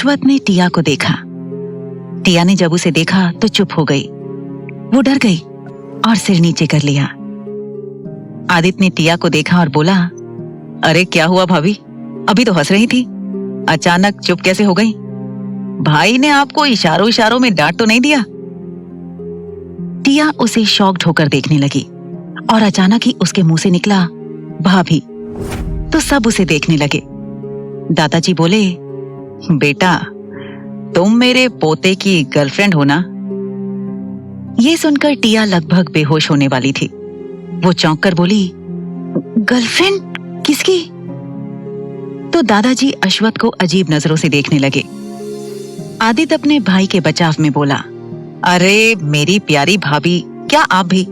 अश्वथ ने टिया को देखा। टिया ने जब उसे देखा तो चुप हो गई। वो डर गई और सिर नीचे कर लिया। आदित्य ने टिया को देखा और बोला, अरे क्या हुआ भाभी, अभी तो हंस रही थी, अचानक चुप कैसे हो गई? भाई ने आपको इशारों इशारों में डांट तो नहीं दिया? टिया उसे शॉक्ड होकर देखने लगी और अचानक ही उसके मुंह से निकला, भाभी। तो सब उसे देखने लगे। दादाजी बोले, बेटा तुम मेरे पोते की गर्लफ्रेंड हो ना? ये सुनकर टिया लगभग बेहोश होने वाली थी। वो चौंक कर बोली, गर्लफ्रेंड किसकी? तो दादाजी अश्वथ को अजीब नजरों से देखने लगे। आदित्य अपने भाई के बचाव में बोला, अरे मेरी प्यारी भाभी, क्या आप भी?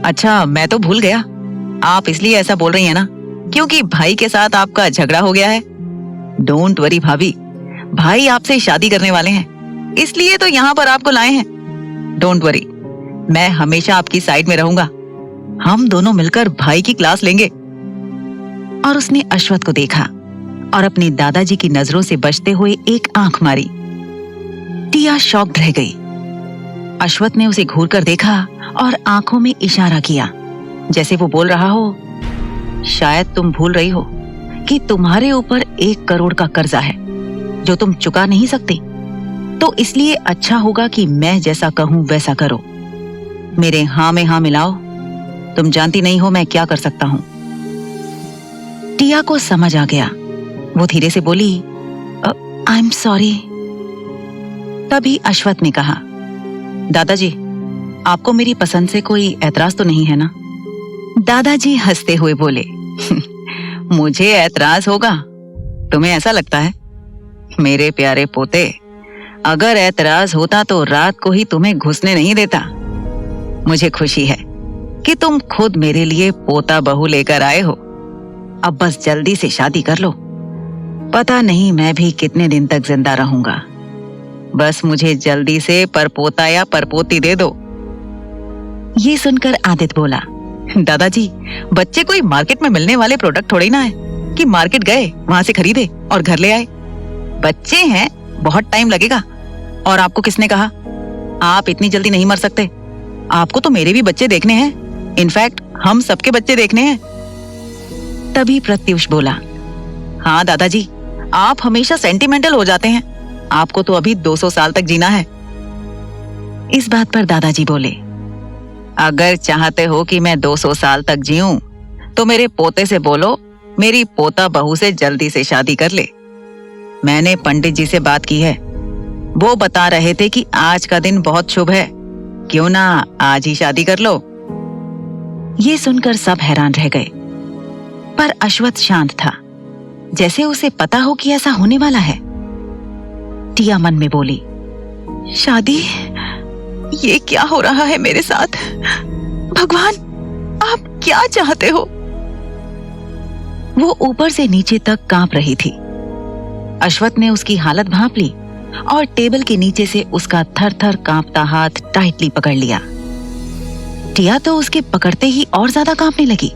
अच्छा मैं तो भूल गया, आप इसलिए ऐसा बोल रही हैं ना क्योंकि भाई के साथ आपका झगड़ा हो गया है? डोंट वरी भाभी, भाई आपसे शादी करने वाले हैं, इसलिए तो यहाँ पर आपको लाए हैं। डोंट वरी, मैं हमेशा आपकी साइड में रहूंगा, हम दोनों मिलकर भाई की क्लास लेंगे। और उसने अश्वथ को देखा और अपने दादाजी की नजरों से बचते हुए एक आंख मारी। टिया शॉक्ड रह गई। अश्वथ ने उसे घूर कर देखा और आंखों में इशारा किया, जैसे वो बोल रहा हो, शायद तुम भूल रही हो कि तुम्हारे ऊपर 1 करोड़ का कर्जा है जो तुम चुका नहीं सकते, तो इसलिए अच्छा होगा कि मैं जैसा कहूं वैसा करो। मेरे हाँ में हाँ मिलाओ, तुम जानती नहीं हो मैं क्या कर सकता हूं। टिया को समझ आ गया। वो धीरे से बोली, आई एम सॉरी। तभी अश्वथ ने कहा, दादाजी आपको मेरी पसंद से कोई ऐतराज तो नहीं है ना? दादाजी हंसते हुए बोले, मुझे ऐतराज होगा? तुम्हें ऐसा लगता है? मेरे प्यारे पोते, अगर ऐतराज होता तो रात को ही तुम्हें घुसने नहीं देता। मुझे खुशी है कि तुम खुद मेरे लिए पोता बहू लेकर आए हो। अब बस जल्दी से शादी कर लो, पता नहीं मैं भी कितने दिन तक जिंदा रहूंगा। बस मुझे जल्दी से परपोता या परपोती दे दो। ये सुनकर आदित्य बोला, दादाजी बच्चे कोई मार्केट में मिलने वाले प्रोडक्ट थोड़ी ना है कि मार्केट गए वहां से खरीदे और घर ले आए। बच्चे हैं, बहुत टाइम लगेगा। और आपको किसने कहा? आप इतनी जल्दी नहीं मर सकते। आपको तो मेरे भी बच्चे देखने हैं, इनफैक्ट हम सबके बच्चे देखने हैं। तभी प्रत्युष बोला, हाँ दादाजी आप हमेशा सेंटिमेंटल हो जाते हैं, आपको तो अभी 200 साल तक जीना है। इस बात पर दादाजी बोले, अगर चाहते हो कि मैं 200 साल तक जीऊं, तो मेरे पोते से बोलो मेरी पोता बहू से जल्दी से शादी कर ले। मैंने पंडित जी से बात की है, वो बता रहे थे कि आज का दिन बहुत शुभ है, क्यों ना आज ही शादी कर लो। ये सुनकर सब हैरान रह गए, पर अश्वथ शांत था, जैसे उसे पता हो कि ऐसा होने वाला है। टिया मन में बोली, शादी? ये क्या हो रहा है मेरे साथ? भगवान आप क्या चाहते हो? वो ऊपर से नीचे तक कांप रही थी। अश्वथ ने उसकी हालत भांप ली और टेबल के नीचे से उसका थर-थर कांपता हाथ टाइटली पकड़ लिया। टिया तो उसके पकड़ते ही और ज्यादा कांपने लगी।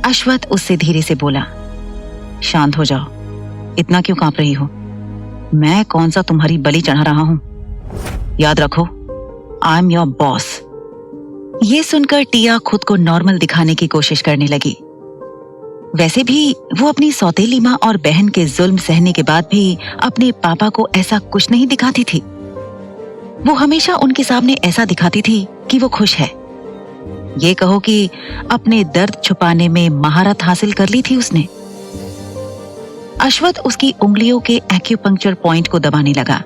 अश्वथ उससे धीरे से बोला, शांत हो जाओ, इतना क्यों कांप रही हो? मैं कौन सा तुम्हारी बलि चढ़ा रहा हूं? याद रखो, आई एम योर बॉस। ये सुनकर टिया खुद को नॉर्मल दिखाने की कोशिश करने लगी। वैसे भी वो अपनी सौतेली माँ और बहन के जुल्म सहने के बाद भी अपने पापा को ऐसा कुछ नहीं दिखाती थी। वो हमेशा उनके सामने ऐसा दिखाती थी कि वो खुश है। ये कहो कि अपने दर्द छुपाने में महारत हासिल कर ली थी उसने। अश्वथ उसकी उंगलियों के एक्यूपंक्चर पॉइंट को दबाने लगा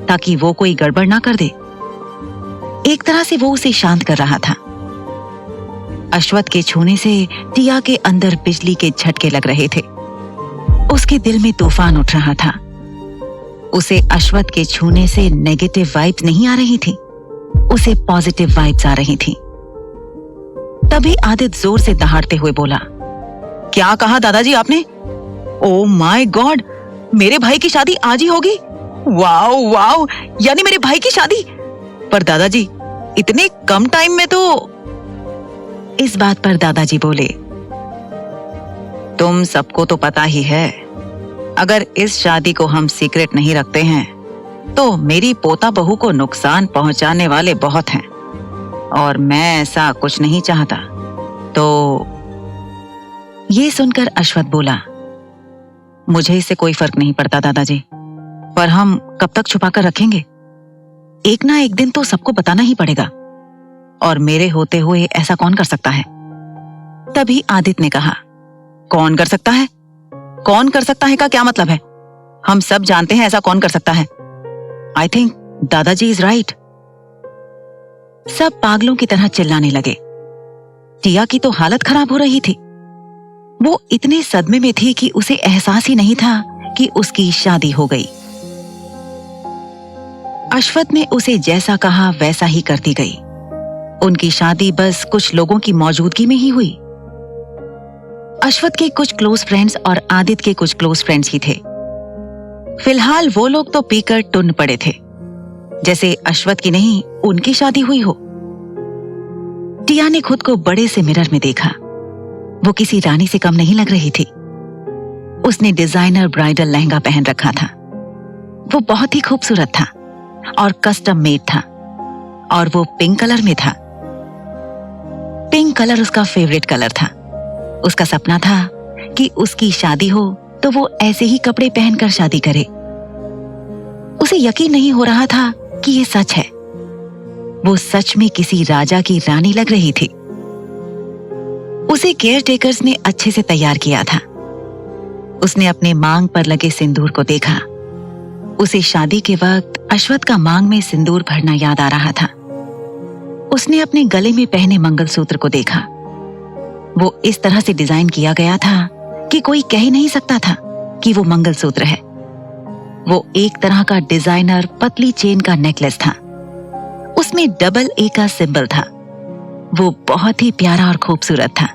ताकि वो कोई गड़बड़ ना कर दे। एक तरह से वो उसे शांत कर रहा था। अश्वथ के छूने से टिया के अंदर बिजली के झटके लग रहे थे। उसके दिल में तूफान उठ रहा था। उसे अश्वथ के छूने से नेगेटिव वाइब्स नहीं आ रही थी, उसे पॉजिटिव वाइब्स आ रही थी। तभी आदित्य जोर से दहाड़ते हुए बोला, क्या कहा दादाजी आपने? ओह माय गॉड, मेरे भाई की शादी आज ही होगी? वाओ वाओ, यानी मेरे भाई की शादी? पर दादाजी इतने कम टाइम में तो। इस बात पर दादाजी बोले, तुम सबको तो पता ही है अगर इस शादी को हम सीक्रेट नहीं रखते हैं तो मेरी पोता बहू को नुकसान पहुंचाने वाले बहुत हैं और मैं ऐसा कुछ नहीं चाहता। तो ये सुनकर अश्वथ बोला, मुझे इससे कोई फर्क नहीं पड़ता दादाजी, पर हम कब तक छुपा कर रखेंगे? एक ना एक दिन तो सबको बताना ही पड़ेगा, और मेरे होते हुए ऐसा कौन कर सकता है? तभी आदित्य ने कहा, कौन कर सकता है? कौन कर सकता है का क्या मतलब है? हम सब जानते हैं ऐसा कौन कर सकता है। आई थिंक दादाजी इज राइट। सब पागलों की तरह चिल्लाने लगे। टिया की तो हालत खराब हो रही थी। वो इतने सदमे में थी कि उसे एहसास ही नहीं था कि उसकी शादी हो गई। अश्वथ ने उसे जैसा कहा वैसा ही करती गई। उनकी शादी बस कुछ लोगों की मौजूदगी में ही हुई। अश्वथ के कुछ क्लोज फ्रेंड्स और आदित्य के कुछ क्लोज फ्रेंड्स ही थे। फिलहाल वो लोग तो पीकर टुन्न पड़े थे, जैसे अश्वथ की नहीं उनकी शादी हुई हो। टिया ने खुद को बड़े से मिरर में देखा। वो किसी रानी से कम नहीं लग रही थी। उसने डिजाइनर ब्राइडल लहंगा पहन रखा था। वो बहुत ही खूबसूरत था और कस्टम मेड था, और वो पिंक कलर में था। पिंक कलर उसका फेवरेट कलर था। उसका सपना था कि उसकी शादी हो तो वो ऐसे ही कपड़े पहनकर शादी करे। उसे यकीन नहीं हो रहा था कि ये सच है। वो सच में किसी राजा की रानी लग रही थी। उसे केयर टेकर्स ने अच्छे से तैयार किया था। उसने अपने मांग पर लगे सिंदूर को देखा। उसे शादी के वक्त अश्वथ का मांग में सिंदूर भरना याद आ रहा था। उसने अपने गले में पहने मंगलसूत्र को देखा। वो इस तरह से डिजाइन किया गया था कि कोई कह ही नहीं सकता था कि वो मंगलसूत्र है। वो एक तरह का डिजाइनर पतली चेन का नेकलेस था। उसमें डबल ए का सिंबल था। वो बहुत ही प्यारा और खूबसूरत था।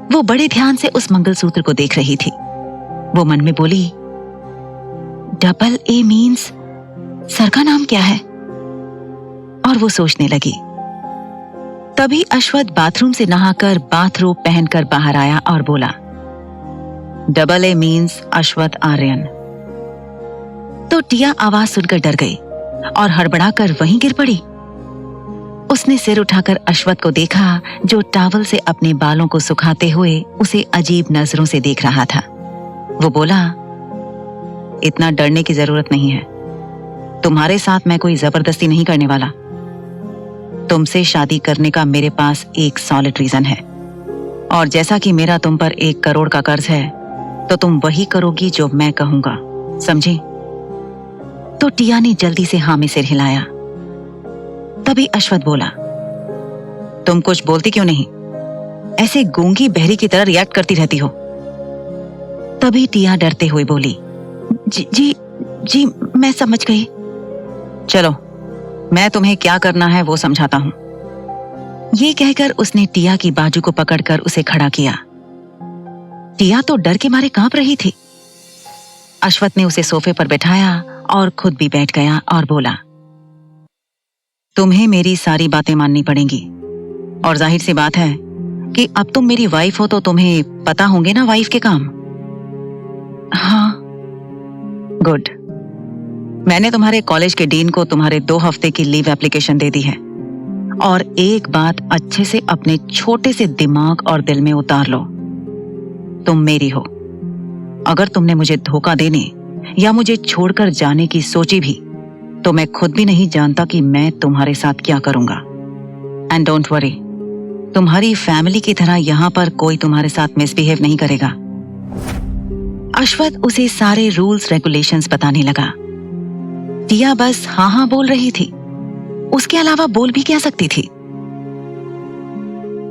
वो बड़े ध्यान से उस मंगलसूत्र को देख रही थी। वो मन में बोली, डबल ए मीन्स सर का नाम क्या है? और वो सोचने लगी। तभी अश्वथ बाथरूम से नहाकर बाथरोब पहनकर बाहर आया और बोला, double A means Ashwath Aryan. तो टिया आवाज सुनकर डर गई और हड़बड़ाकर वहीं गिर पड़ी। उसने सिर उठाकर अश्वथ को देखा, जो टॉवल से अपने बालों को सुखाते हुए उसे अजीब नजरों से देख रहा था। वो बोला, इतना डरने की जरूरत नहीं है। तुम्हारे साथ मैं कोई जबरदस्ती नहीं करने वाला। तुमसे शादी करने का मेरे पास एक सॉलिड रीजन है, और जैसा कि मेरा तुम पर 1 करोड़ का कर्ज है, तो तुम वही करोगी जो मैं कहूंगा, समझी? तो टिया ने जल्दी से हाँ में सिर हिलाया। तभी अश्वथ बोला, तुम कुछ बोलती क्यों नहीं? ऐसे गूंगी बहरी की तरह रिएक्ट करती रहती हो। तभी टिया डरते हुए बोली, जी मैं समझ गई। चलो मैं तुम्हें क्या करना है वो समझाता हूं। ये कहकर उसने टिया की बाजू को पकड़कर उसे खड़ा किया। टिया तो डर के मारे कांप रही थी। अश्वथ ने उसे सोफे पर बैठाया और खुद भी बैठ गया और बोला, तुम्हें मेरी सारी बातें माननी पड़ेंगी, और जाहिर सी बात है कि अब तुम मेरी वाइफ हो तो तुम्हें पता होंगे ना वाइफ के काम। हाँ। गुड। मैंने तुम्हारे कॉलेज के डीन को तुम्हारे 2 हफ्ते की लीव एप्लीकेशन दे दी है, और एक बात अच्छे से अपने छोटे से दिमाग और दिल में उतार लो, तुम मेरी हो। अगर तुमने मुझे धोखा देने या मुझे छोड़कर जाने की सोची भी, तो मैं खुद भी नहीं जानता कि मैं तुम्हारे साथ क्या करूंगा। एंड डोंट वरी, तुम्हारी फैमिली की तरह यहां पर कोई तुम्हारे साथ मिसबिहेव नहीं करेगा। अश्वथ उसे सारे रूल्स रेगुलेशंस बताने लगा। टिया बस हाँ हाँ बोल रही थी। उसके अलावा बोल भी क्या सकती थी?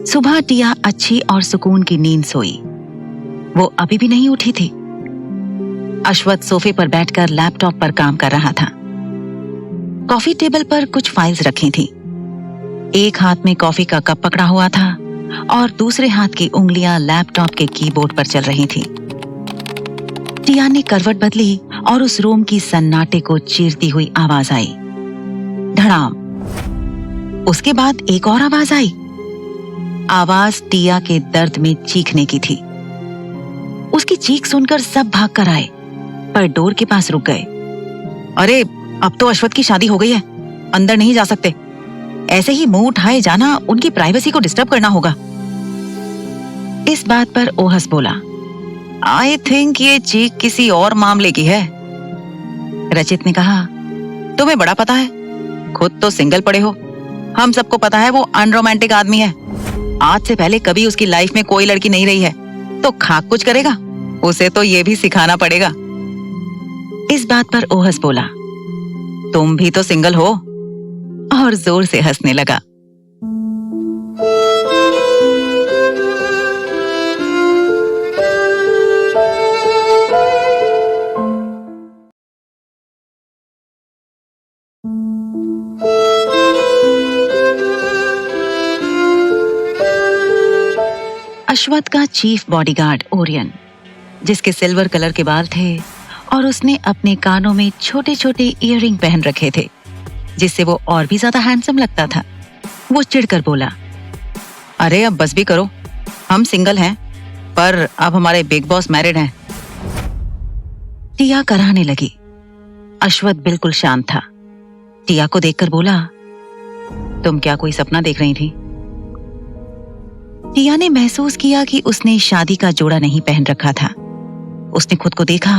सुबह टिया अच्छी और सुकून की नींद सोई। वो अभी भी नहीं उठी थी। अश्वथ सोफे पर बैठकर लैपटॉप पर काम कर रहा था। कॉफी टेबल पर कुछ फाइल्स रखी थी। एक हाथ में कॉफी का कप पकड़ा हुआ था और दूसरे हाथ की उंगलियां लैपटॉप के कीबोर्ड पर चल रही थी। टिया ने करवट बदली और उस रूम की सन्नाटे को चीरती हुई आवाज आई, धड़ाम। उसके बाद एक और आवाज आई। आवाज टिया के दर्द में चीखने की थी। उसकी चीख सुनकर सब भाग कर आए, पर डोर के पास रुक गए। अरे अब तो अश्वथ की शादी हो गई है, अंदर नहीं जा सकते। ऐसे ही मुंह उठाए जाना उनकी प्राइवेसी को डिस्टर्ब करना होगा। इस बात पर ओहस बोला, आई थिंक ये चीख किसी और मामले की है। रचित ने कहा, तुम्हें बड़ा पता है, खुद तो सिंगल पड़े हो। हम सबको पता है वो अनरोमांटिक आदमी है। आज से पहले कभी उसकी लाइफ में कोई लड़की नहीं रही है, तो खाक कुछ करेगा, उसे तो ये भी सिखाना पड़ेगा। इस बात पर ओहस बोला, तुम भी तो सिंगल हो, और जोर से हंसने लगा। अश्वथ का चीफ बॉडीगार्ड ओरियन, जिसके सिल्वर कलर के बाल थे और उसने अपने कानों में छोटे छोटे ईयररिंग पहन रखे थे, जिससे वो और भी ज्यादा हैंडसम लगता था, वो चिढ़कर बोला, अरे अब बस भी करो, हम सिंगल हैं, पर अब हमारे बिग बॉस मैरिड हैं। टिया कराहने लगी। अश्वथ बिल्कुल शांत था। टिया को देखकर बोला, तुम क्या कोई सपना देख रही थी? टिया ने महसूस किया कि उसने शादी का जोड़ा नहीं पहन रखा था। उसने खुद को देखा,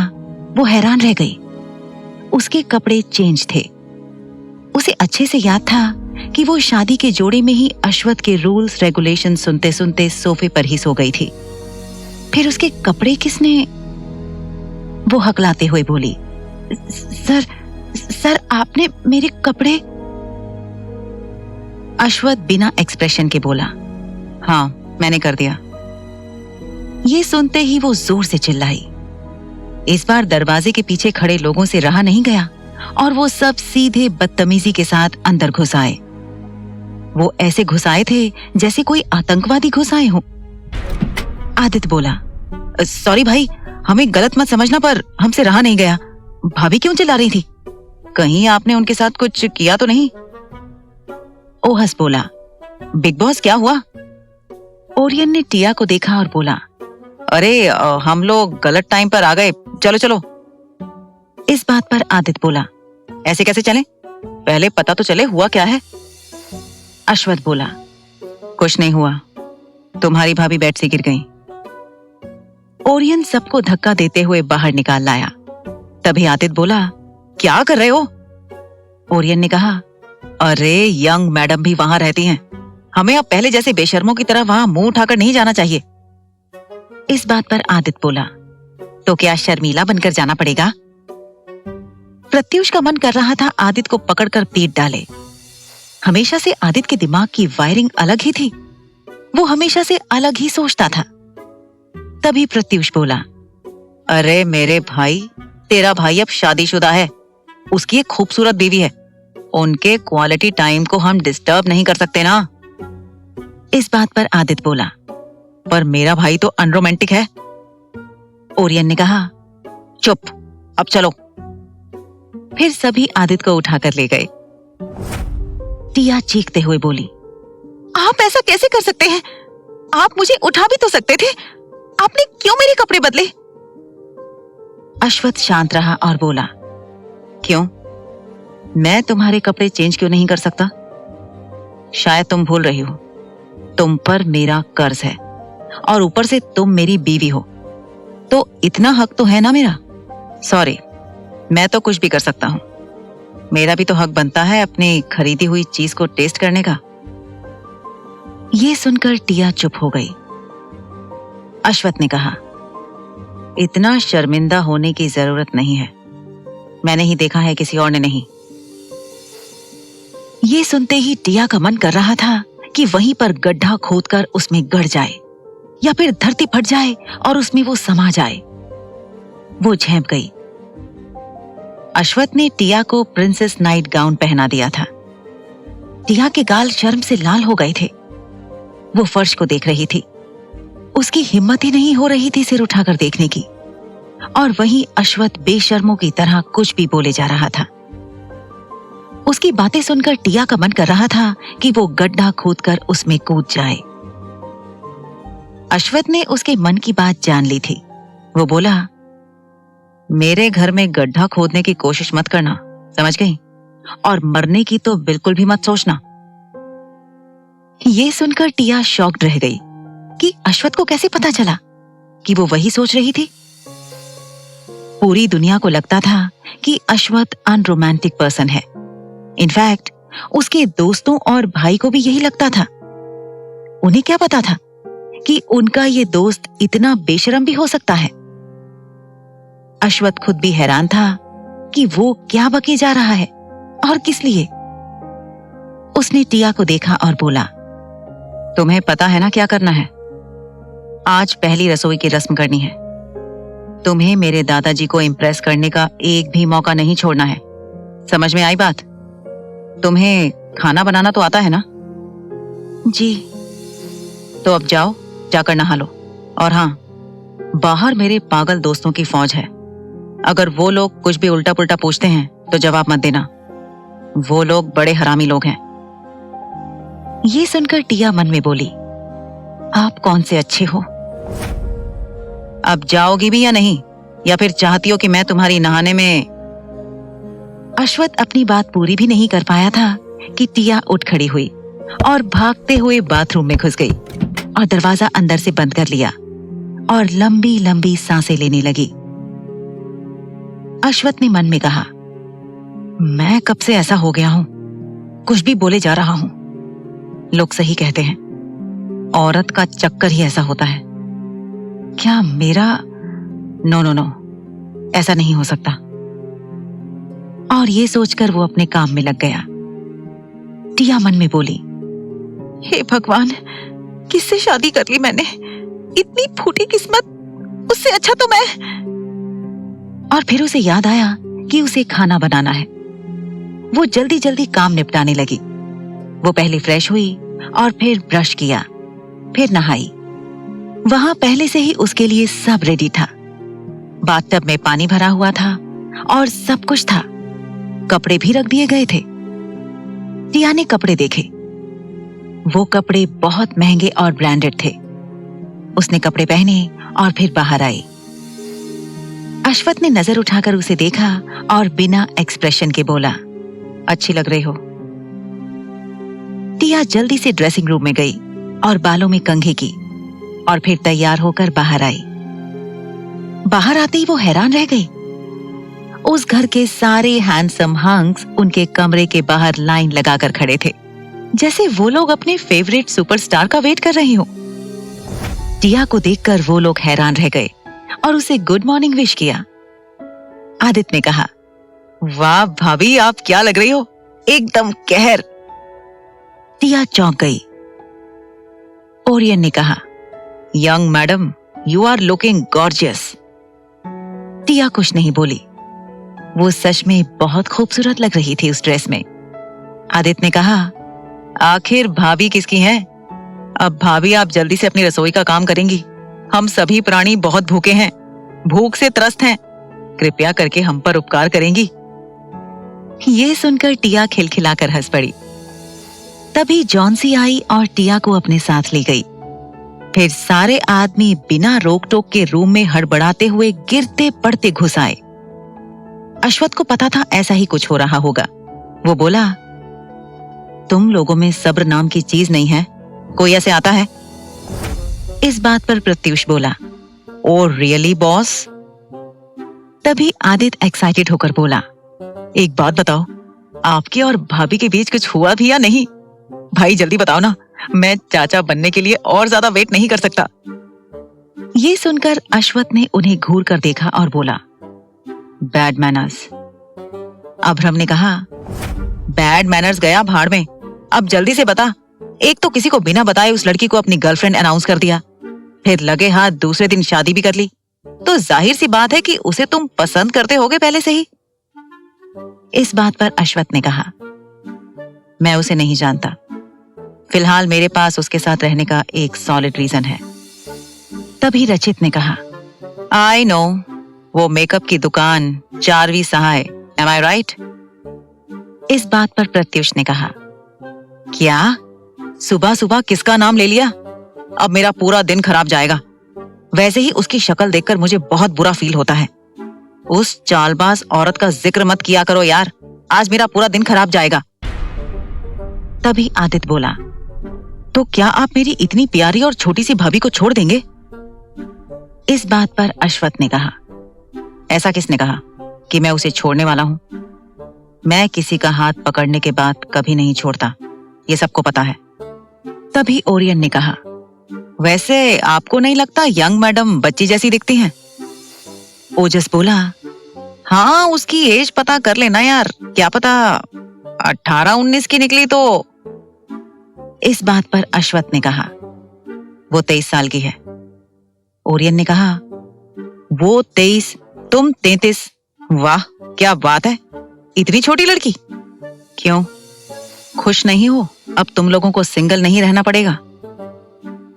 वो हैरान रह गई। उसके कपड़े चेंज थे। उसे अच्छे से याद था कि वो शादी के जोड़े में ही अश्वथ के रूल्स रेगुलेशन सुनते सुनते सोफे पर ही सो गई थी। फिर उसके कपड़े किसने? वो हकलाते हुए बोली, सर आपने मेरे कपड़े? अश्वथ बिना एक्सप्रेशन के बोला, हाँ मैंने कर दिया। ये सुनते ही वो जोर से चिल्लाई। इस बार दरवाजे के पीछे खड़े लोगों से रहा नहीं गया और वो सब सीधे बदतमीजी के साथ अंदर घुस आए। वो ऐसे घुस आए थे जैसे कोई आतंकवादी घुस आए हों। आदित्य बोला, सॉरी भाई, हमें गलत मत समझना, पर हमसे रहा नहीं गया। भाभी क्यों चिल्ला रही थी? कहीं आपने उनके साथ कुछ किया तो नहीं? ओहस बोला, बिग बॉस क्या हुआ? ओरियन ने टिया को देखा और बोला, अरे हम लोग गलत टाइम पर आ गए, चलो चलो। इस बात पर आदित्य बोला, ऐसे कैसे चलें? पहले पता तो चले हुआ क्या है। अश्वथ बोला, कुछ नहीं हुआ, तुम्हारी भाभी बेड से गिर गई। ओरियन सबको धक्का देते हुए बाहर निकाल लाया। तभी आदित्य बोला, क्या कर रहे हो? ओरियन ने कहा, अरे यंग मैडम भी वहां रहती हैं, हमें अब पहले जैसे बेशर्मों की तरह वहां मुंह उठाकर नहीं जाना चाहिए। इस बात पर आदित्य बोला, तो क्या शर्मीला बनकर जाना पड़ेगा? प्रत्युष का मन कर रहा था आदित्य को पकड़कर पीट डाले। हमेशा से आदित्य के दिमाग की वायरिंग अलग ही थी। वो हमेशा से अलग ही सोचता था। तभी प्रत्युष बोला, अरे मेरे भाई, तेरा भाई अब शादीशुदा है, उसकी एक खूबसूरत बीवी है, उनके क्वालिटी टाइम को हम डिस्टर्ब नहीं कर सकते ना। इस बात पर आदित्य बोला, पर मेरा भाई तो अनरोमांटिक है। ओरियन ने कहा, चुप, अब चलो। फिर सभी आदित्य को उठाकर ले गए। टिया चीखते हुए बोली, आप ऐसा कैसे कर सकते हैं? आप मुझे उठा भी तो सकते थे, आपने क्यों मेरे कपड़े बदले? अश्वथ शांत रहा और बोला, क्यों, मैं तुम्हारे कपड़े चेंज क्यों नहीं कर सकता? शायद तुम भूल रही हो, तुम पर मेरा कर्ज है, और ऊपर से तुम मेरी बीवी हो, तो इतना हक तो है ना मेरा। सॉरी, मैं तो कुछ भी कर सकता हूं, मेरा भी तो हक बनता है अपनी खरीदी हुई चीज को टेस्ट करने का। ये सुनकर टिया चुप हो गई। अश्वथ ने कहा, इतना शर्मिंदा होने की जरूरत नहीं है, मैंने ही देखा है, किसी और ने नहीं। ये सुनते ही टिया का मन कर रहा था कि वहीं पर गड्ढा खोदकर उसमें गड़ जाए, या फिर धरती फट जाए और उसमें वो समा जाए। वो झेंप गई। अश्वथ ने टिया को प्रिंसेस नाइट गाउन पहना दिया था। टिया के गाल शर्म से लाल हो गए थे। वो फर्श को देख रही थी। उसकी हिम्मत ही नहीं हो रही थी सिर उठाकर देखने की, और वहीं अश्वथ बेशर्मों की तरह कुछ भी बोले जा रहा था। उसकी बातें सुनकर टिया का मन कर रहा था कि वो गड्ढा खोदकर उसमें कूद जाए। अश्वथ ने उसके मन की बात जान ली थी। वो बोला, मेरे घर में गड्ढा खोदने की कोशिश मत करना, समझ गई? और मरने की तो बिल्कुल भी मत सोचना। ये सुनकर टिया शॉक्ड रह गई कि अश्वथ को कैसे पता चला कि वो वही सोच रही थी। पूरी दुनिया को लगता था कि अश्वथ अनरोमांटिक पर्सन है। इनफैक्ट उसके दोस्तों और भाई को भी यही लगता था। उन्हें क्या पता था कि उनका ये दोस्त इतना बेशरम भी हो सकता है। अश्वथ खुद भी हैरान था कि वो क्या बके जा रहा है और किस लिए। उसने टिया को देखा और बोला, तुम्हें पता है ना क्या करना है? आज पहली रसोई की रस्म करनी है। तुम्हें मेरे दादाजी को इम्प्रेस करने का एक भी मौका नहीं छोड़ना है। समझ में आई बात? तुम्हें खाना बनाना तो आता है ना? जी। तो अब जाओ, जाकर नहा लो। और हाँ, बाहर मेरे पागल दोस्तों की फौज है। अगर वो लोग कुछ भी उल्टा पुल्टा पूछते हैं तो जवाब मत देना। वो लोग बड़े हरामी लोग हैं। ये सुनकर टिया मन में बोली, आप कौन से अच्छे हो? अब जाओगी भी या नहीं, या फिर चाहती हो कि मैं तुम्हारी नहाने में? अश्वथ अपनी बात पूरी भी नहीं कर पाया था कि टिया उठ खड़ी हुई और भागते हुए बाथरूम में घुस गई और दरवाजा अंदर से बंद कर लिया और लंबी लंबी सांसें लेने लगी। अश्वथ ने मन में कहा, मैं कब से ऐसा हो गया हूं, कुछ भी बोले जा रहा हूं। लोग सही कहते हैं, औरत का चक्कर ही ऐसा होता है। क्या मेरा? नो नो नो, ऐसा नहीं हो सकता। और ये सोचकर वो अपने काम में लग गया। टिया मन में बोली, हे भगवान, किससे शादी कर ली मैंने? इतनी फूटी किस्मत, उससे अच्छा तो मैं। और फिर उसे याद आया कि उसे खाना बनाना है। वो जल्दी जल्दी काम निपटाने लगी। वो पहले फ्रेश हुई और फिर ब्रश किया, फिर नहाई। वहां पहले से ही उसके लिए सब रेडी था। बाथटब में पानी भरा हुआ था और सब कुछ था। कपड़े भी रख दिए गए थे। टिया ने कपड़े देखे। वो कपड़े बहुत महंगे और ब्रांडेड थे। उसने कपड़े पहने और फिर बाहर आई। अश्वथ ने नजर उठाकर उसे देखा और बिना एक्सप्रेशन के बोला, अच्छी लग रही हो। टिया जल्दी से ड्रेसिंग रूम में गई और बालों में कंघी की और फिर तैयार होकर बाहर आई। बाहर आते ही वो हैरान रह गई। उस घर के सारे हैंडसम हंक्स उनके कमरे के बाहर लाइन लगाकर खड़े थे, जैसे वो लोग अपने फेवरेट सुपरस्टार का वेट कर रही हो। टिया को देखकर वो लोग हैरान रह गए और उसे गुड मॉर्निंग विश किया। आदित्य ने कहा, वाह भाभी, आप क्या लग रही हो, एकदम कहर। टिया चौंक गई। ओरियन ने कहा, young madam, you are looking gorgeous. Tia कुछ नहीं बोली। वो सच में बहुत खूबसूरत लग रही थी उस ड्रेस में। आदित्य ने कहा, आखिर भाभी किसकी हैं? अब भाभी, आप जल्दी से अपनी रसोई का काम करेंगी। हम सभी प्राणी बहुत भूखे हैं, भूख से त्रस्त हैं। कृपया करके हम पर उपकार करेंगी। ये सुनकर टिया खिलखिलाकर हंस पड़ी। तभी जॉन्सी आई और टिया को अपने साथ ले गई। फिर सारे आदमी बिना रोक टोक के रूम में हड़बड़ाते हुए गिरते पड़ते घुस आए। अश्वथ को पता था ऐसा ही कुछ हो रहा होगा। वो बोला, तुम लोगों में सब्र नाम की चीज नहीं है? कोई ऐसे आता है? इस बात पर प्रत्युष बोला, ओ रियली बॉस? तभी आदित्य एक्साइटेड होकर बोला, एक बात बताओ, आपके और भाभी के बीच कुछ हुआ भी या नहीं? भाई जल्दी बताओ ना, मैं चाचा बनने के लिए और ज्यादा वेट नहीं कर सकता। ये सुनकर अश्वथ ने उन्हें घूर कर देखा और बोला, बैड मैनर्स। अभ्रम ने कहा, बैड मैनर्स गया भाड़ में। अब जल्दी से बता। एक तो किसी को बिना बताए उस लड़की को अपनी गर्लफ्रेंड अनाउंस कर दिया, फिर लगे हाथ दूसरे दिन शादी भी कर ली, तो जाहिर सी बात है कि उसे तुम पसंद करते होगे पहले से ही। इस बात पर अश्वथ ने कहा, मैं उसे नहीं जानता। फिलहाल मेरे पास उसके साथ रहने का एक सॉलिड रीजन है। तभी रचित ने कहा, आई नो, वो मेकअप की दुकान 4वीं सहाय, एम आई राइट? इस बात पर प्रत्युष ने कहा, क्या सुबह सुबह किसका नाम ले लिया? अब मेरा पूरा दिन खराब जाएगा। वैसे ही उसकी शक्ल देखकर मुझे बहुत बुरा फील होता है। उस चालबाज औरत का जिक्र मत किया करो यार, आज मेरा पूरा दिन खराब जाएगा। तभी आदित्य बोला, तो क्या आप मेरी इतनी प्यारी और छोटी सी भाभी को छोड़ देंगे? इस बात पर अश्वथ ने कहा, ऐसा किसने कहा कि मैं उसे छोड़ने वाला हूं? मैं किसी का हाथ पकड़ने के बाद कभी नहीं छोड़ता, ये सबको पता है। तभी ओरियन ने कहा, वैसे आपको नहीं लगता यंग मैडम बच्ची जैसी दिखती हैं? ओजस बोला, हाँ उसकी एज पता कर लेना यार, क्या पता 18-19 की निकली तो। इस बात पर अश्वथ ने कहा, वो 23 साल की है। ओरियन ने कहा, वो 23, तुम 33, वाह क्या बात है, इतनी छोटी लड़की। क्यों, खुश नहीं हो? अब तुम लोगों को सिंगल नहीं रहना पड़ेगा।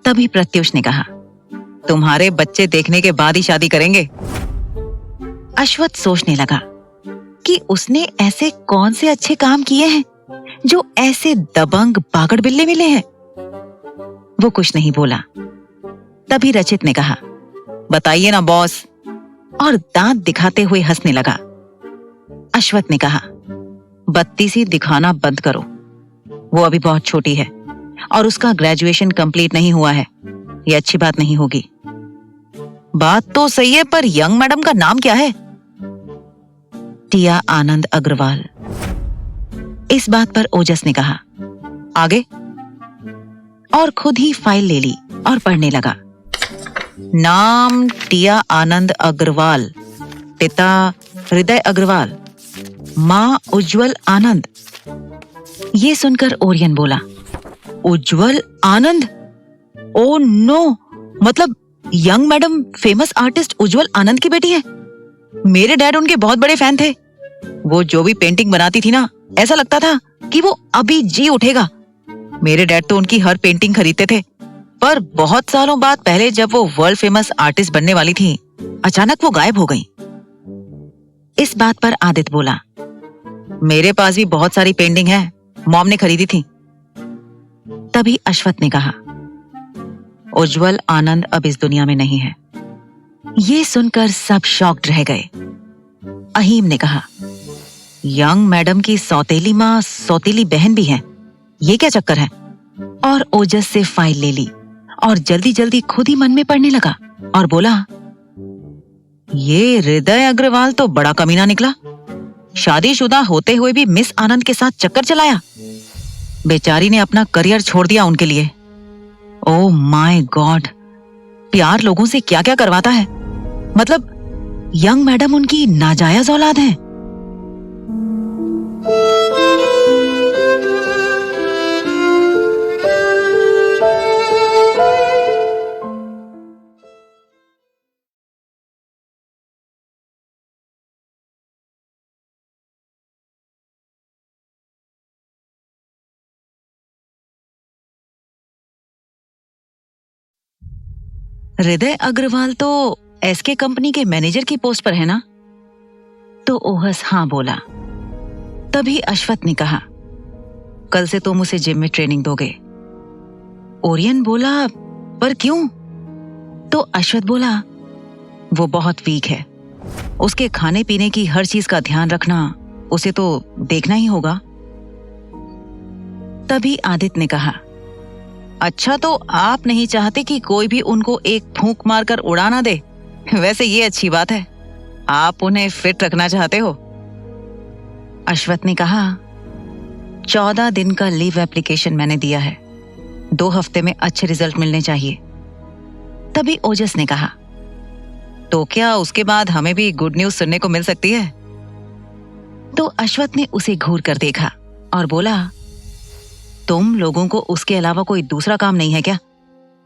तभी प्रत्युष ने कहा, तुम्हारे बच्चे देखने के बाद ही शादी करेंगे। अश्वथ सोचने लगा कि उसने ऐसे कौन से अच्छे काम किए हैं जो ऐसे दबंग बागड़ बिल्ले मिले हैं। वो कुछ नहीं बोला। तभी रचित ने कहा, बताइए ना बॉस, और दांत दिखाते हुए हंसने लगा। अश्वथ ने कहा, बत्ती सी दिखाना बंद करो, वो अभी बहुत छोटी है और उसका ग्रेजुएशन कंप्लीट नहीं हुआ है, ये अच्छी बात नहीं होगी। बात तो सही है, पर यंग मैडम का नाम क्या है? टिया आनंद अग्रवाल। इस बात पर ओजस ने कहा, आगे? और खुद ही फाइल ले ली और पढ़ने लगा। नाम टिया आनंद अग्रवाल, पिता हृदय अग्रवाल, माँ उज्जवल आनंद। ये सुनकर ओरियन बोला, उज्जवल आनंद? ओ नो, मतलब यंग मैडम फेमस आर्टिस्ट उज्जवल आनंद की बेटी है। मेरे डैड उनके बहुत बड़े फैन थे। वो जो भी पेंटिंग बनाती थी ना, ऐसा लगता था कि वो अभी जी उठेगा। मेरे डैड तो उनकी हर पेंटिंग खरीदते थे, पर बहुत सालों बाद पहले जब वो वर्ल्ड फेमस आर्टिस्ट बनने वाली थी, अचानक वो गायब हो गई। इस बात पर आदित्य बोला, मेरे पास भी बहुत सारी पेंटिंग है, मॉम ने खरीदी थी। तभी अश्वथ ने कहा, उज्जवल आनंद अब इस दुनिया में नहीं है। ये सुनकर सब शॉक्ड रह गए। अहीम ने कहा, यंग मैडम की सौतेली माँ सौतेली बहन भी है, ये क्या चक्कर है? और ओजस से फाइल ले ली और जल्दी जल्दी खुद ही मन में पढ़ने लगा और बोला, ये हृदय अग्रवाल तो बड़ा कमीना निकला, शादीशुदा होते हुए भी मिस आनंद के साथ चक्कर चलाया। बेचारी ने अपना करियर छोड़ दिया उनके लिए। ओह माय गॉड, प्यार लोगों से क्या क्या करवाता है। मतलब यंग मैडम उनकी नाजायज औलाद है। हृदय अग्रवाल तो एसके कंपनी के मैनेजर की पोस्ट पर है ना? तो ओहस हाँ बोला। तभी अश्वथ ने कहा, कल से तुम उसे जिम में ट्रेनिंग दोगे। ओरियन बोला, पर क्यों? तो अश्वथ बोला, वो बहुत वीक है, उसके खाने पीने की हर चीज का ध्यान रखना उसे तो देखना ही होगा। तभी आदित्य ने कहा, अच्छा तो आप नहीं चाहते कि कोई भी उनको एक फूंक मारकर उड़ा ना दे? वैसे ये अच्छी बात है, आप उन्हें फिट रखना चाहते हो। अश्वथ ने कहा, 14 दिन का लीव एप्लीकेशन मैंने दिया है, 2 हफ्ते में अच्छे रिजल्ट मिलने चाहिए। तभी ओजस ने कहा, तो क्या उसके बाद हमें भी गुड न्यूज सुनने को मिल सकती है? तो अश्वथ ने उसे घूर कर देखा और बोला, तुम लोगों को उसके अलावा कोई दूसरा काम नहीं है क्या?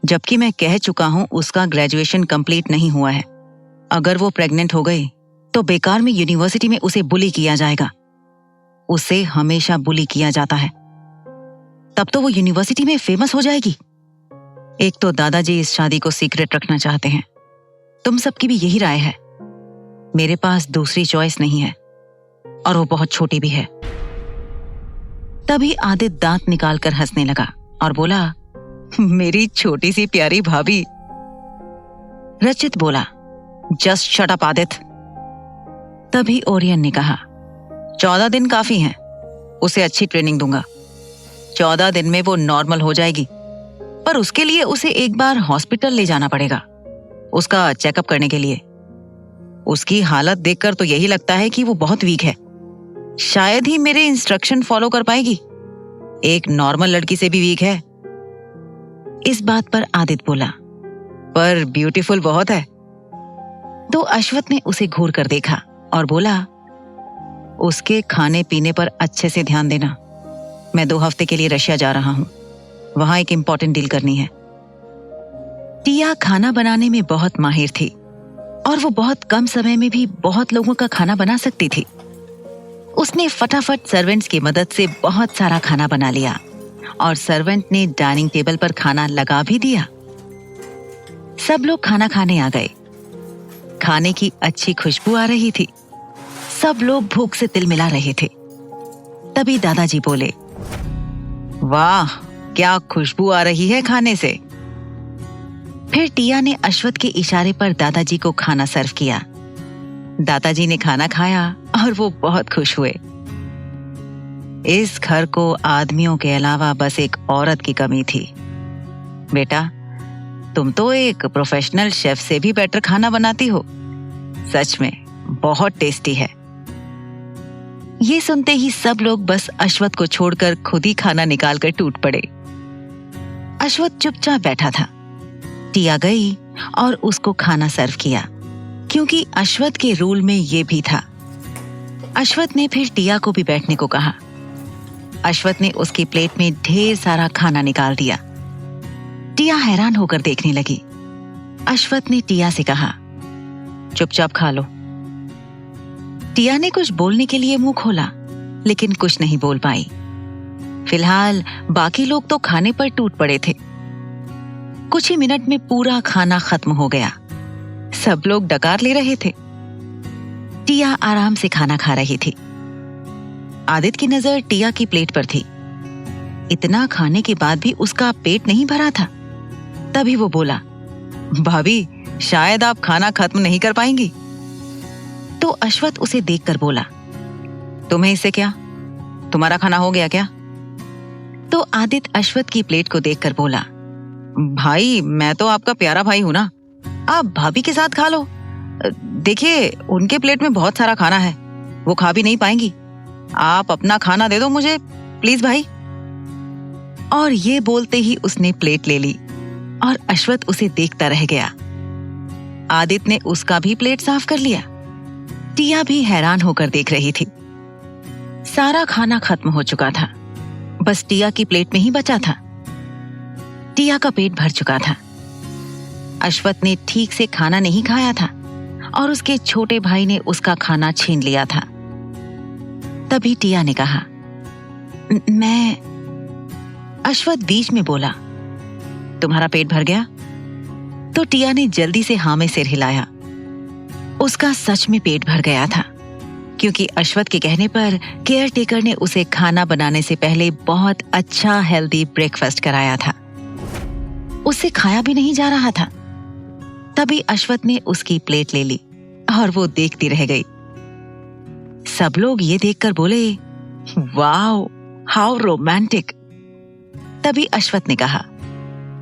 जबकि मैं कह चुका हूं उसका ग्रेजुएशन कंप्लीट नहीं हुआ है। अगर वो प्रेग्नेंट हो गई तो बेकार में यूनिवर्सिटी में उसे बुली किया जाएगा। उसे हमेशा बुली किया जाता है। तब तो वो यूनिवर्सिटी में फेमस हो जाएगी। एक तो दादाजी इस शादी को सीक्रेट रखना चाहते हैं, तुम सबकी भी यही राय है। मेरे पास दूसरी चॉइस नहीं है और वो बहुत छोटी भी है। तभी आदित्य दांत निकालकर हंसने लगा और बोला, मेरी छोटी सी प्यारी भाभी। रचित बोला, जस्ट शट अप आदित्य। तभी ओरियन ने कहा, 14 दिन काफी हैं, उसे अच्छी ट्रेनिंग दूंगा। 14 दिन में वो नॉर्मल हो जाएगी, पर उसके लिए उसे एक बार हॉस्पिटल ले जाना पड़ेगा, उसका चेकअप करने के लिए। उसकी हालत देखकर तो यही लगता है कि वो बहुत वीक है, शायद ही मेरे इंस्ट्रक्शन फॉलो कर पाएगी। एक नॉर्मल लड़की से भी वीक है। इस बात पर आदित्य बोला, पर ब्यूटीफुल बहुत है। तो अश्वथ ने उसे घूर कर देखा और बोला, उसके खाने पीने पर अच्छे से ध्यान देना। मैं 2 हफ्ते के लिए रशिया जा रहा हूं, वहां एक इंपॉर्टेंट डील करनी है। टिया खाना बनाने में बहुत माहिर थी और वो बहुत कम समय में भी बहुत लोगों का खाना बना सकती थी। उसने फटाफट सर्वेंट्स की मदद से बहुत सारा खाना बना लिया और सर्वेंट ने डाइनिंग टेबल पर खाना लगा भी दिया। सब लोग खाना खाने आ गए। खाने की अच्छी खुशबू आ रही थी। सब लोग भूख से तिलमिला रहे थे। तभी दादाजी बोले, वाह, क्या खुशबू आ रही है खाने से। फिर टिया ने अश्वथ के इशारे पर दादाजी को खाना सर्व किया। दादाजी ने खाना खाया और वो बहुत खुश हुए। इस घर को आदमियों के अलावा बस एक औरत की कमी थी। बेटा, तुम तो एक प्रोफेशनल शेफ से भी बेटर खाना बनाती हो। सच में बहुत टेस्टी है। ये सुनते ही सब लोग बस अश्वथ को छोड़कर खुद ही खाना निकालकर टूट पड़े। अश्वथ चुपचाप बैठा था। टिया गई और उसको खाना सर्व किया, क्योंकि अश्वथ के रूल में ये भी था। अश्वथ ने फिर टिया को भी बैठने को कहा। अश्वथ ने उसकी प्लेट में ढेर सारा खाना निकाल दिया। टिया हैरान होकर देखने लगी। अश्वथ ने टिया से कहा, चुपचाप खा लो। टिया ने कुछ बोलने के लिए मुंह खोला, लेकिन कुछ नहीं बोल पाई। फिलहाल बाकी लोग तो खाने पर टूट पड़े थे। कुछ ही मिनट में पूरा खाना खत्म हो गया। सब लोग डकार ले रहे थे। टिया आराम से खाना खा रही थी। आदित्य की नजर टिया की प्लेट पर थी। इतना खाने के बाद भी उसका पेट नहीं भरा था। तभी वो बोला, भाभी, शायद आप खाना खत्म नहीं कर पाएंगी। तो अश्वथ उसे देखकर बोला, तुम्हें इससे क्या? तुम्हारा खाना हो गया क्या? तो आदित्य अश्वथ की प्लेट को देखकर बोला, भाई, मैं तो आपका प्यारा भाई हूं ना, आप भाभी के साथ खा लो। देखिए, उनके प्लेट में बहुत सारा खाना है, वो खा भी नहीं पाएंगी। आप अपना खाना दे दो मुझे, प्लीज भाई। और ये बोलते ही उसने प्लेट ले ली और अश्वथ उसे देखता रह गया। आदित्य ने उसका भी प्लेट साफ कर लिया। टिया भी हैरान होकर देख रही थी। सारा खाना खत्म हो चुका था, बस टिया की प्लेट में ही बचा था। टिया का पेट भर चुका था। अश्वथ ने ठीक से खाना नहीं खाया था और उसके छोटे भाई ने उसका खाना छीन लिया था। तभी टिया ने कहा, मैं। अश्वथ बीच में बोला, तुम्हारा पेट भर गया? तो टिया ने जल्दी से हाँ में सिर हिलाया। उसका सच में पेट भर गया था, क्योंकि अश्वथ के कहने पर केयर टेकर ने उसे खाना बनाने से पहले बहुत अच्छा हेल्दी ब्रेकफास्ट कराया था। उससे खाया भी नहीं जा रहा था। तभी अश्वथ ने उसकी प्लेट ले ली और वो देखती रह गई। सब लोग ये देखकर बोले, वाओ, हाउ रोमांटिक। तभी अश्वथ ने कहा,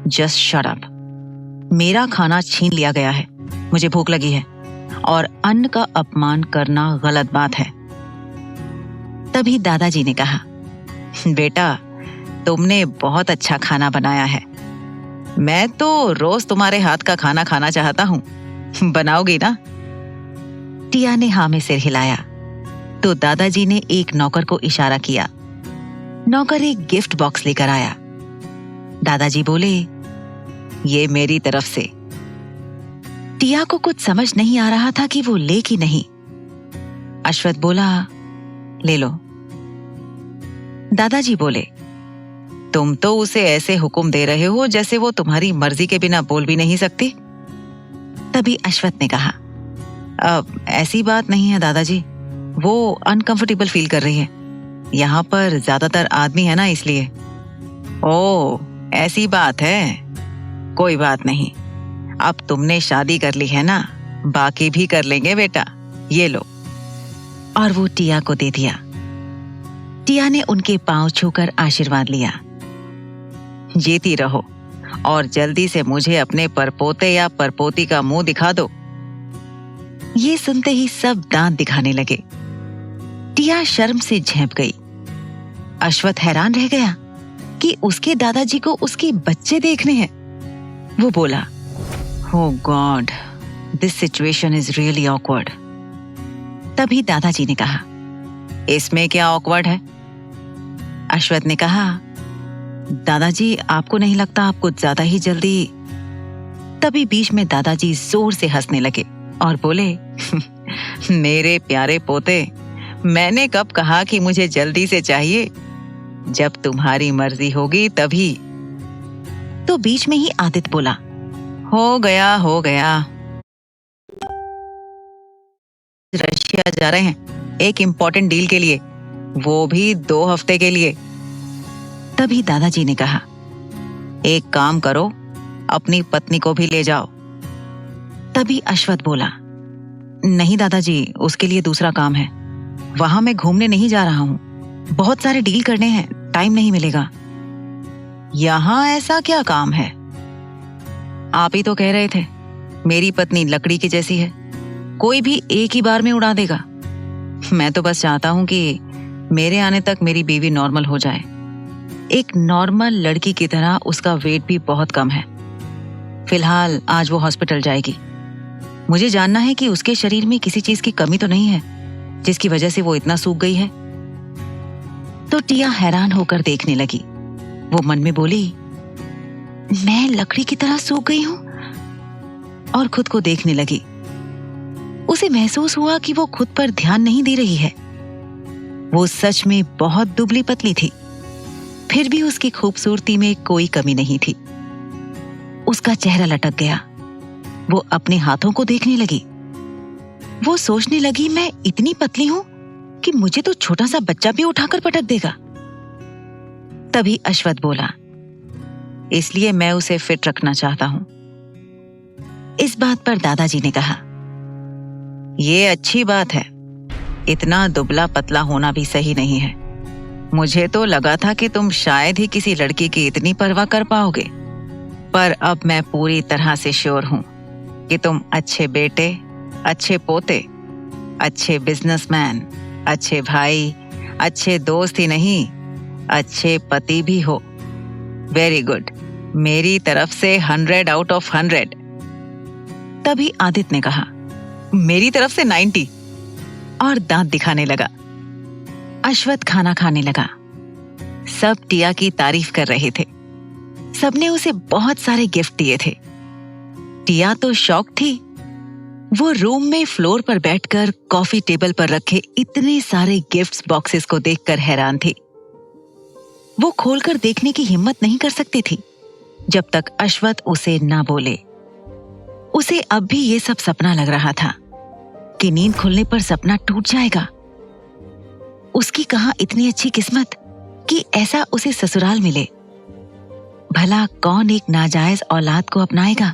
जस्ट शट अप। मेरा खाना छीन लिया गया है, मुझे भूख लगी है और अन्न का अपमान करना गलत बात है। तभी दादाजी ने कहा, बेटा, तुमने बहुत अच्छा खाना बनाया है। मैं तो रोज तुम्हारे हाथ का खाना खाना चाहता हूँ, बनाओगी ना? टिया ने हाँ में सिर हिलाया। तो दादाजी ने एक नौकर को इशारा किया। नौकर एक गिफ्ट बॉक्स लेकर आया। दादाजी बोले, ये मेरी तरफ से। टिया को कुछ समझ नहीं आ रहा था कि वो ले कि नहीं। अश्वथ बोला, ले लो। दादाजी बोले, तुम तो उसे ऐसे हुक्म दे रहे हो जैसे वो तुम्हारी मर्जी के बिना बोल भी नहीं सकती। तभी अश्वथ ने कहा, अब ऐसी बात नहीं है दादाजी, वो अनकंफर्टेबल फील कर रही है। यहाँ पर ज्यादातर आदमी है ना, इसलिए। ओह, ऐसी बात है, कोई बात नहीं। अब तुमने शादी कर ली है ना, बाकी भी कर लेंगे बेटा, ये लो। और वो टिया को दे दिया। टिया ने उनके पांव छूकर आशीर्वाद लिया। जीती रहो और जल्दी से मुझे अपने परपोते या परपोती का मुंह दिखा दो। ये सुनते ही सब दांत दिखाने लगे। टिया शर्म से झेंप गई। अश्वथ हैरान रह गया कि उसके दादाजी को उसके बच्चे देखने हैं। वो बोला, oh God, this situation is really awkward. तभी दादाजी ने कहा, इसमें क्या ऑकवर्ड है? अश्वथ ने कहा, दादाजी आपको नहीं लगता आप कुछ ज्यादा ही जल्दी। तभी बीच में दादाजी जोर से हंसने लगे और बोले, मेरे प्यारे पोते, मैंने कब कहा कि मुझे जल्दी से चाहिए? जब तुम्हारी मर्जी होगी तभी। तो बीच में ही आदित्य बोला, हो गया हो गया। रशिया जा रहे हैं एक इंपॉर्टेंट डील के लिए, वो भी 2 हफ्ते के लिए। तभी दादाजी ने कहा, एक काम करो, अपनी पत्नी को भी ले जाओ। तभी अश्वथ बोला, नहीं दादाजी, उसके लिए दूसरा काम है, वहां मैं घूमने नहीं जा रहा हूं, बहुत सारे डील करने हैं, टाइम नहीं मिलेगा। यहां ऐसा क्या काम है? आप ही तो कह रहे थे मेरी पत्नी लकड़ी की जैसी है, कोई भी एक ही बार में उड़ा देगा। मैं तो बस चाहता हूं कि मेरे आने तक मेरी बीवी नॉर्मल हो जाए। एक नॉर्मल लड़की की तरह उसका वेट भी बहुत कम है। फिलहाल आज वो हॉस्पिटल जाएगी। मुझे जानना है कि उसके शरीर में किसी चीज की कमी तो नहीं है जिसकी वजह से वो इतना सूख गई है। तो टिया हैरान होकर देखने लगी। वो मन में बोली, मैं लकड़ी की तरह सूख गई हूं? और खुद को देखने लगी। उसे महसूस हुआ कि वो खुद पर ध्यान नहीं दे रही है। वो सच में बहुत दुबली पतली थी, फिर भी उसकी खूबसूरती में कोई कमी नहीं थी। उसका चेहरा लटक गया। वो अपने हाथों को देखने लगी। वो सोचने लगी, मैं इतनी पतली हूं कि मुझे तो छोटा सा बच्चा भी उठाकर पटक देगा। तभी अश्वथ बोला, इसलिए मैं उसे फिट रखना चाहता हूं। इस बात पर दादाजी ने कहा, ये अच्छी बात है, इतना दुबला पतला होना भी सही नहीं है। मुझे तो लगा था कि तुम शायद ही किसी लड़की की इतनी परवाह कर पाओगे, पर अब मैं पूरी तरह से श्योर हूं कि तुम अच्छे बेटे, अच्छे पोते, अच्छे बिजनेसमैन, अच्छे भाई, अच्छे दोस्त ही नहीं, अच्छे पति भी हो। वेरी गुड, मेरी तरफ से 100 आउट ऑफ 100। तभी आदित्य ने कहा, मेरी तरफ से 90, और दांत दिखाने लगा। अश्वथ खाना खाने लगा। सब टिया की तारीफ कर रहे थे। सबने उसे बहुत सारे गिफ्ट दिए थे। टिया तो शॉक थी। वो रूम में फ्लोर पर बैठकर कॉफी टेबल पर रखे इतने सारे गिफ्ट्स बॉक्सेस को देखकर हैरान थी। वो खोलकर देखने की हिम्मत नहीं कर सकती थी जब तक अश्वथ उसे ना बोले। उसे अब भी ये सब सपना लग रहा था कि नींद खुलने पर सपना टूट जाएगा। उसकी कहां इतनी अच्छी किस्मत कि ऐसा उसे ससुराल मिले। भला कौन एक नाजायज औलाद को अपनाएगा?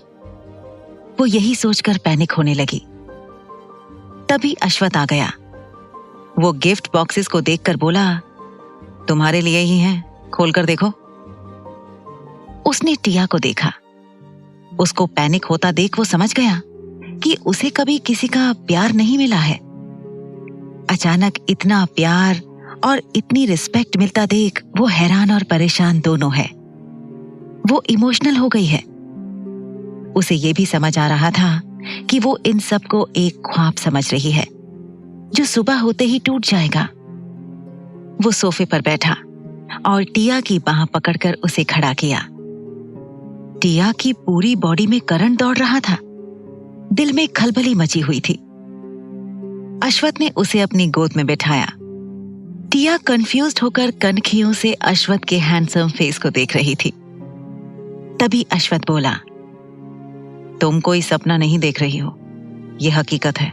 वो यही सोचकर पैनिक होने लगी। तभी अश्वथ आ गया। वो गिफ्ट बॉक्सेस को देखकर बोला, तुम्हारे लिए ही हैं, खोलकर देखो। उसने टिया को देखा। उसको पैनिक होता देख वो समझ गया कि उसे कभी किसी का प्यार नहीं मिला है। अचानक इतना प्यार और इतनी रिस्पेक्ट मिलता देख वो हैरान और परेशान दोनों है। वो इमोशनल हो गई है। उसे ये भी समझ आ रहा था कि वो इन सब को एक ख्वाब समझ रही है जो सुबह होते ही टूट जाएगा। वो सोफे पर बैठा और टिया की बाह पकड़कर उसे खड़ा किया। टिया की पूरी बॉडी में करंट दौड़ रहा था। दिल में खलबली मची हुई थी। अश्वथ ने उसे अपनी गोद में बैठाया। टिया कंफ्यूज्ड होकर कनखियों से अश्वथ के हैंडसम फेस को देख रही थी। तभी अश्वथ बोला, तुम कोई सपना नहीं देख रही हो, यह हकीकत है।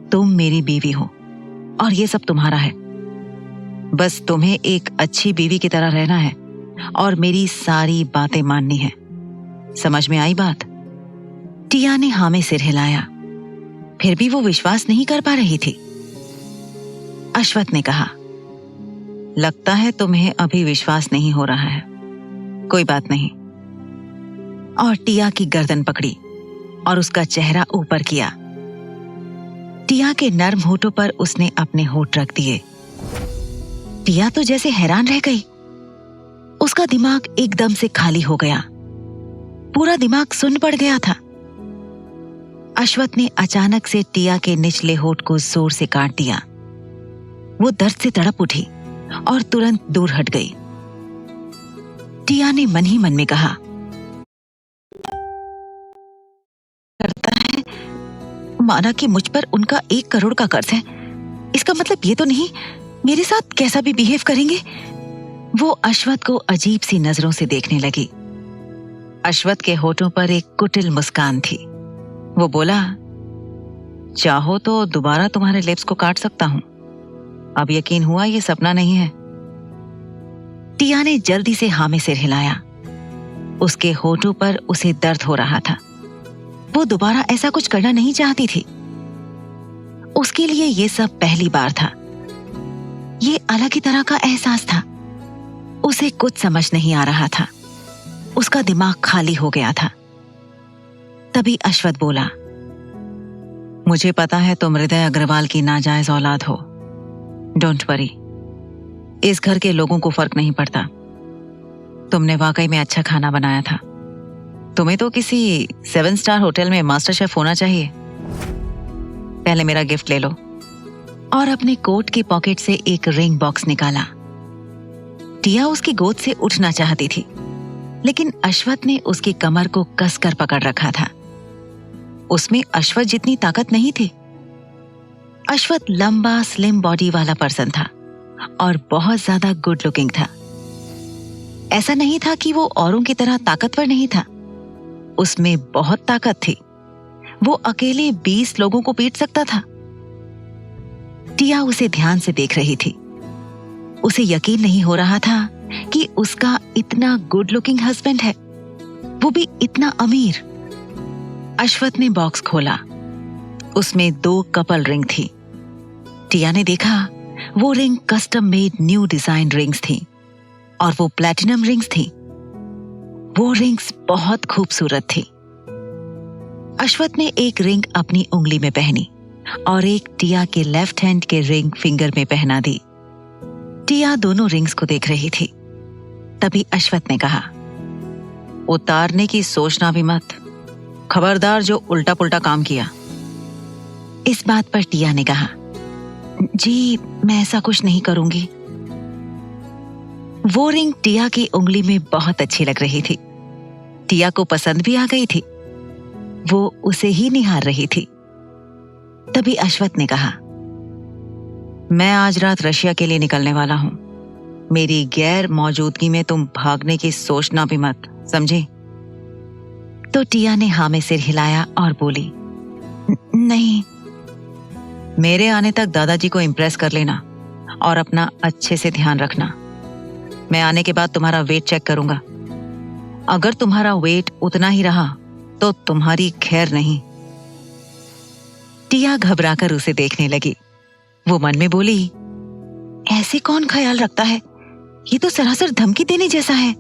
तुम मेरी बीवी हो और ये सब तुम्हारा है। बस तुम्हें एक अच्छी बीवी की तरह रहना है और मेरी सारी बातें माननी है। समझ में आई बात? टिया ने हाँ में सिर हिलाया, फिर भी वो विश्वास नहीं कर पा रही थी। अश्वथ ने कहा, लगता है तुम्हें अभी विश्वास नहीं हो रहा है, कोई बात नहीं। और टिया की गर्दन पकड़ी और उसका चेहरा ऊपर किया। टिया के नर्म होठों पर उसने अपने होठ रख दिए। टिया तो जैसे हैरान रह गई। उसका दिमाग एकदम से खाली हो गया, पूरा दिमाग सुन्न पड़ गया था। अश्वथ ने अचानक से टिया के निचले होठ को जोर से काट दिया। वो दर्द से तड़प उठी और तुरंत दूर हट गई। टिया ने मन ही मन में कहा, करता है माना कि मुझ पर उनका 1 करोड़ का कर्ज है। इसका मतलब ये तो नहीं मेरे साथ कैसा भी बिहेव करेंगे। वो अश्वथ को अजीब सी नजरों से देखने लगी। अश्वथ के होठों पर एक कुटिल मुस्कान थी। वो बोला, चाहो तो दोबारा तुम्हारे लिप्स को काट सकता हूं। अब यकीन हुआ ये सपना नहीं है। टिया ने जल्दी से हाँ में सिर हिलाया। उसके होठों पर उसे दर्द हो रहा था। वो दोबारा ऐसा कुछ करना नहीं चाहती थी। उसके लिए ये सब पहली बार था। ये अलग ही तरह का एहसास था। उसे कुछ समझ नहीं आ रहा था। उसका दिमाग खाली हो गया था। तभी अश्वथ बोला, मुझे पता है तुम हृदय अग्रवाल की नाजायज औलाद हो। डोंट वरी, इस घर के लोगों को फर्क नहीं पड़ता। तुमने वाकई में अच्छा खाना बनाया था। तुम्हें तो किसी 7 स्टार होटल में मास्टर शेफ होना चाहिए। पहले मेरा गिफ्ट ले लो। और अपने कोट की पॉकेट से एक रिंग बॉक्स निकाला। टिया उसकी गोद से उठना चाहती थी, लेकिन अश्वथ ने उसकी कमर को कसकर पकड़ रखा था। उसमें अश्वथ जितनी ताकत नहीं थी। अश्वथ लंबा स्लिम बॉडी वाला पर्सन था और बहुत ज्यादा गुड लुकिंग था। ऐसा नहीं था कि वो औरों की तरह ताकतवर नहीं था। उसमें बहुत ताकत थी। वो अकेले 20 लोगों को पीट सकता था। टिया उसे ध्यान से देख रही थी। उसे यकीन नहीं हो रहा था कि उसका इतना गुड लुकिंग हस्बैंड है, वो भी इतना अमीर। अश्वथ ने बॉक्स खोला। उसमें 2 कपल रिंग थी। टिया ने देखा वो ring custom made new design rings थी और वो प्लैटिनम रिंग्स थी। वो रिंग्स बहुत खूबसूरत थी। अश्वथ ने एक रिंग अपनी उंगली में पहनी और एक टिया के लेफ्ट हैंड के रिंग फिंगर में पहना दी। टिया दोनों रिंग्स को देख रही थी। तभी अश्वथ ने कहा, उतारने की सोचना भी मत। खबरदार जो उल्टा पुल्टा काम किया। इस बात पर टिया ने कहा, जी मैं ऐसा कुछ नहीं करूंगी। वो रिंग टिया की उंगली में बहुत अच्छी लग रही थी। टिया को पसंद भी आ गई थी। वो उसे ही निहार रही थी। तभी अश्वथ ने कहा, मैं आज रात रशिया के लिए निकलने वाला हूं। मेरी गैर मौजूदगी में तुम भागने की सोचना भी मत, समझे? तो टिया ने हाँ में सिर हिलाया और बोली, नहीं। मेरे आने तक दादाजी को इम्प्रेस कर लेना और अपना अच्छे से ध्यान रखना। मैं आने के बाद तुम्हारा वेट चेक करूंगा। अगर तुम्हारा वेट उतना ही रहा तो तुम्हारी खैर नहीं। टिया घबराकर उसे देखने लगी। वो मन में बोली, ऐसे कौन ख्याल रखता है? ये तो सरासर धमकी देने जैसा है।